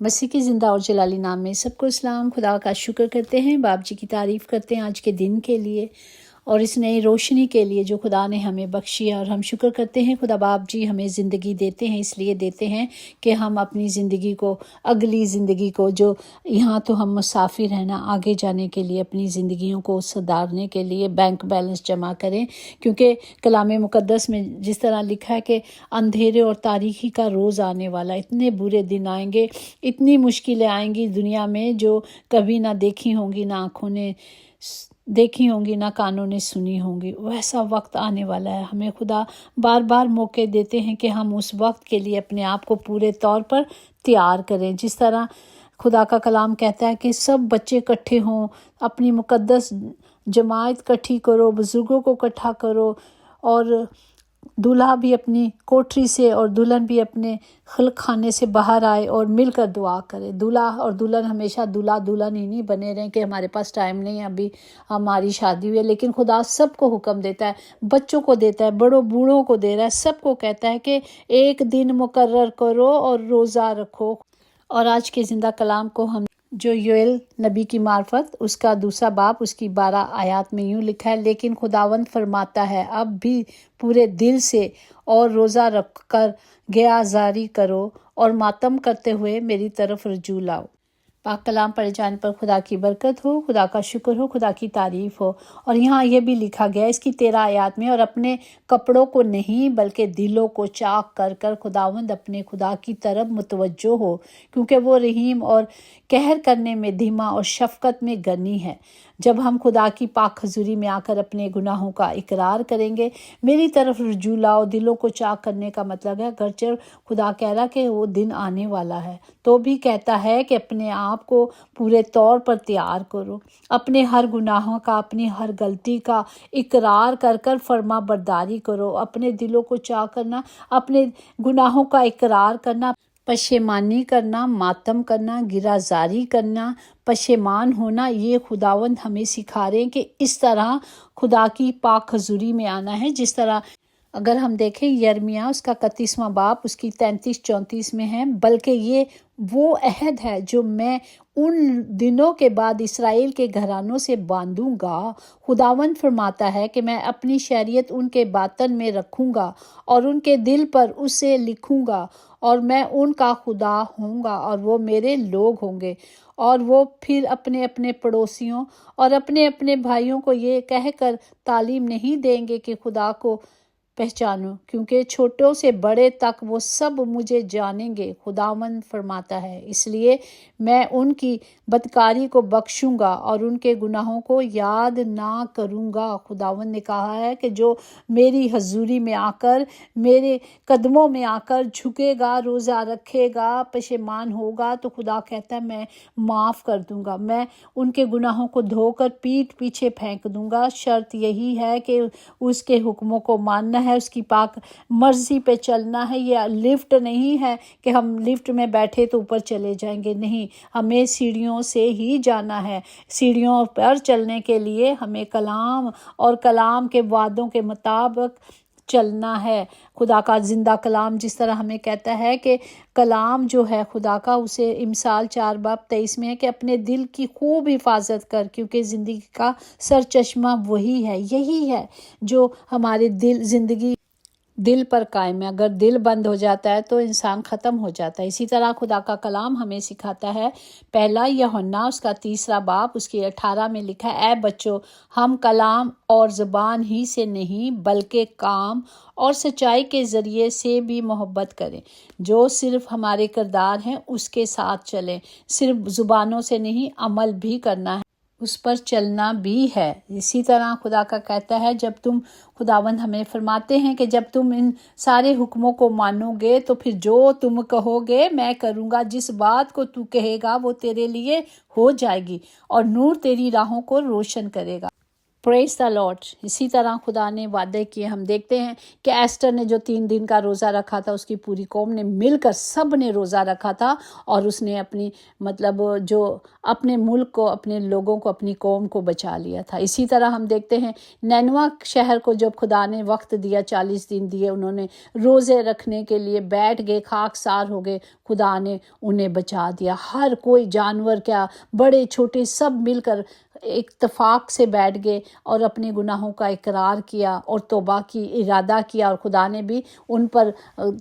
मसीह के ज़िंदा और जलाली नाम में सबको इस्लाम। खुदा का शुक्र करते हैं, बाप जी की तारीफ़ करते हैं आज के दिन के लिए और इस नई रोशनी के लिए जो खुदा ने हमें बख्शी है। और हम शुक्र करते हैं खुदा बाप जी हमें ज़िंदगी देते हैं, इसलिए देते हैं कि हम अपनी ज़िंदगी को, अगली ज़िंदगी को, जो यहाँ तो हम मुसाफिर हैं ना, आगे जाने के लिए अपनी ज़िंदगियों को सुधारने के लिए बैंक बैलेंस जमा करें। क्योंकि कलाम मुक़द्दस में जिस तरह लिखा है कि अंधेरे और तारीकी का रोज़ आने वाला, इतने बुरे दिन आएंगे, इतनी मुश्किलें आएंगी दुनिया में जो कभी ना देखी होंगी, ना आँखों ने देखी होंगी, ना कानों ने सुनी होंगी। वैसा वक्त आने वाला है। हमें खुदा बार बार मौके देते हैं कि हम उस वक्त के लिए अपने आप को पूरे तौर पर तैयार करें। जिस तरह खुदा का कलाम कहता है कि सब बच्चे इकट्ठे हों, अपनी मुक़द्दस जमात इकट्ठी करो, बुज़ुर्गों को इकट्ठा करो, और दूल्हा भी अपनी कोठरी से और दुल्हन भी अपने खलक खाने से बाहर आए और मिलकर दुआ करे। दूल्हा और दुल्हन हमेशा दूल्हा दुल्हन ही नहीं बने रहें कि हमारे पास टाइम नहीं है, अभी हमारी शादी हुई है। लेकिन खुदा सबको हुक्म देता है, बच्चों को देता है, बड़ों बूढ़ों को दे रहा है, सबको कहता है कि एक दिन मुकर्रर करो और रोज़ा रखो। और आज के ज़िंदा कलाम को हम जो योएल नबी की मार्फत उसका दूसरा बाब उसकी 12 आयत में यूँ लिखा है, लेकिन खुदावंद फरमाता है अब भी पूरे दिल से और रोज़ा रख कर गया जारी करो और मातम करते हुए मेरी तरफ रजू लाओ। पाक कलाम पढ़े जाने पर खुदा की बरकत हो, खुदा का शुक्र हो, खुदा की तारीफ़ हो। और यहाँ ये भी लिखा गया इसकी 13 आयत में, और अपने कपड़ों को नहीं बल्कि दिलों को चाक कर कर खुदावंद अपने खुदा की तरफ मुतवज्जो हो, क्योंकि वो रहीम और कहर करने में धीमा और शफ़क़त में गनी है। जब हम खुदा की पाक हज़ूरी में आकर अपने गुनाहों का इकरार करेंगे, मेरी तरफ रुजू लाओ, दिलों को चाक करने का मतलब है, अगरचे खुदा कह रहा कि वो दिन आने वाला है तो भी कहता है कि अपने आप को पूरे तौर पर तैयार करो, अपने हर गुनाहों का, अपनी हर गलती का इकरार कर कर फर्मा बरदारी करो, अपने दिलों को चाक करना, अपने गुनाहों का इकरार करना, पशेमानी करना, मातम करना, गिराजारी करना, पशेमान होना। ये खुदावंद हमें सिखा रहे हैं कि इस तरह खुदा की पाक हज़ूरी में आना है। जिस तरह अगर हम देखें यिर्मयाह उसका 31वां बाब उसकी 33-34 में है, बल्कि ये वो अहद है जो मैं उन दिनों के बाद इसराइल के घरानों से बांधूंगा। खुदावंद फरमाता है कि मैं अपनी शरीयत उनके बातन में रखूंगा और उनके दिल पर उसे लिखूंगा, और मैं उनका खुदा होऊंगा और वो मेरे लोग होंगे। और वो फिर अपने अपने पड़ोसियों और अपने अपने भाइयों को ये कहकर तालीम नहीं देंगे कि खुदा को पहचानो, क्योंकि छोटों से बड़े तक वो सब मुझे जानेंगे, खुदावंद फरमाता है। इसलिए मैं उनकी बदकारी को बख्शूंगा और उनके गुनाहों को याद ना करूंगा। खुदावंद ने कहा है कि जो मेरी हजूरी में आकर, मेरे कदमों में आकर झुकेगा, रोज़ा रखेगा, पशेमान होगा, तो खुदा कहता है मैं माफ़ कर दूंगा, मैं उनके गुनाहों को धोकर पीठ पीछे फेंक दूंगा। शर्त यही है कि उसके हुक्मों को मानना है, उसकी पाक मर्जी पे चलना है। ये लिफ्ट नहीं है कि हम लिफ्ट में बैठे तो ऊपर चले जाएंगे, नहीं, हमें सीढ़ियों से ही जाना है। सीढ़ियों पर चलने के लिए हमें कलाम और कलाम के वादों के मुताबिक चलना है। खुदा का ज़िंदा कलाम जिस तरह हमें कहता है कि कलाम जो है खुदा का, उसे इमसाल 4 बाब 23 में है कि अपने दिल की खूब हिफाजत कर, क्योंकि ज़िंदगी का सर चश्मा वही है, यही है जो हमारे ज़िंदगी दिल पर कायम है। अगर दिल बंद हो जाता है तो इंसान ख़त्म हो जाता है। इसी तरह खुदा का कलाम हमें सिखाता है, पहला यूहन्ना उसका 3 बाब उसकी 18 में लिखा है, ऐ बच्चों, हम कलाम और ज़बान ही से नहीं बल्कि काम और सच्चाई के ज़रिए से भी मोहब्बत करें। जो सिर्फ हमारे किरदार हैं उसके साथ चलें, सिर्फ ज़ुबानों से नहीं, अमल भी करना है, उस पर चलना भी है। इसी तरह खुदा का कहता है, जब तुम, खुदावंद हमें फरमाते हैं कि जब तुम इन सारे हुक्मों को मानोगे तो फिर जो तुम कहोगे मैं करूँगा, जिस बात को तू कहेगा वो तेरे लिए हो जाएगी और नूर तेरी राहों को रोशन करेगा। Praise the Lord. इसी तरह खुदा ने वादे किए। हम देखते हैं कि एस्टर ने जो 3 दिन का रोज़ा रखा था, उसकी पूरी कौम ने मिलकर सब ने रोज़ा रखा था और उसने अपनी जो अपने मुल्क को, अपने लोगों को, अपनी कौम को बचा लिया था। इसी तरह हम देखते हैं नैनवा शहर को जब खुदा ने वक्त दिया, 40 दिन दिए, उन्होंने रोज़े रखने के लिए बैठ गए, खाकसार हो गए, खुदा ने उन्हें बचा दिया। हर कोई जानवर, क्या बड़े छोटे, सब मिलकर इत्तफाक से बैठ गए और अपने गुनाहों का इकरार किया और तौबा की इरादा किया। और खुदा ने भी उन पर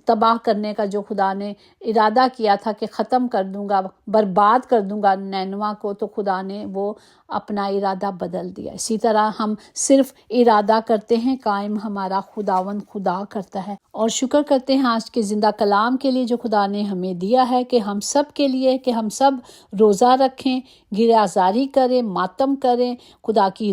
तबाह करने का जो खुदा ने इरादा किया था कि ख़त्म कर दूंगा, बर्बाद कर दूंगा नैनवा को, तो खुदा ने वो अपना इरादा बदल दिया। इसी तरह हम सिर्फ इरादा करते हैं, कायम हमारा खुदावंद खुदा करता है। और शुक्र करते हैं आज के ज़िंदा कलाम के लिए जो खुदा ने हमें दिया है कि हम सब के लिए, कि हम सब रोज़ा रखें, गिरहज़ारी करें, मातम करें, खुदा की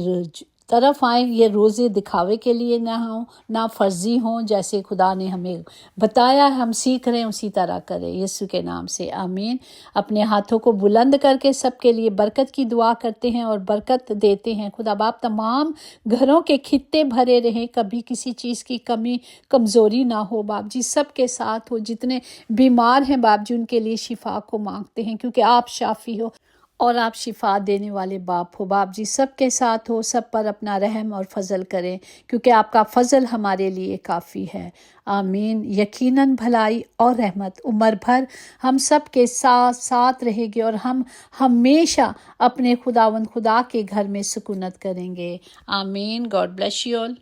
तरफ आएँ। ये रोज़े दिखावे के लिए ना हों, ना फर्जी हों, जैसे खुदा ने हमें बताया हम सीख रहे हैं उसी तरह करें। यीशु के नाम से आमीन। अपने हाथों को बुलंद करके सबके लिए बरकत की दुआ करते हैं और बरकत देते हैं। खुदा बाप तमाम घरों के खित्ते भरे रहें, कभी किसी चीज़ की कमी कमज़ोरी ना हो। बाप जी सबके साथ हो, जितने बीमार हैं बाप जी उनके लिए शिफा को मांगते हैं, क्योंकि आप शाफी हो और आप शिफा देने वाले बाप हो। बाप जी सबके साथ हो, सब पर अपना रहम और फजल करें, क्योंकि आपका फजल हमारे लिए काफ़ी है। आमीन। यकीनन भलाई और रहमत उम्र भर हम सब के साथ साथ रहेगी और हम हमेशा अपने खुदावंद खुदा के घर में सुकूनत करेंगे। आमीन। God bless you all.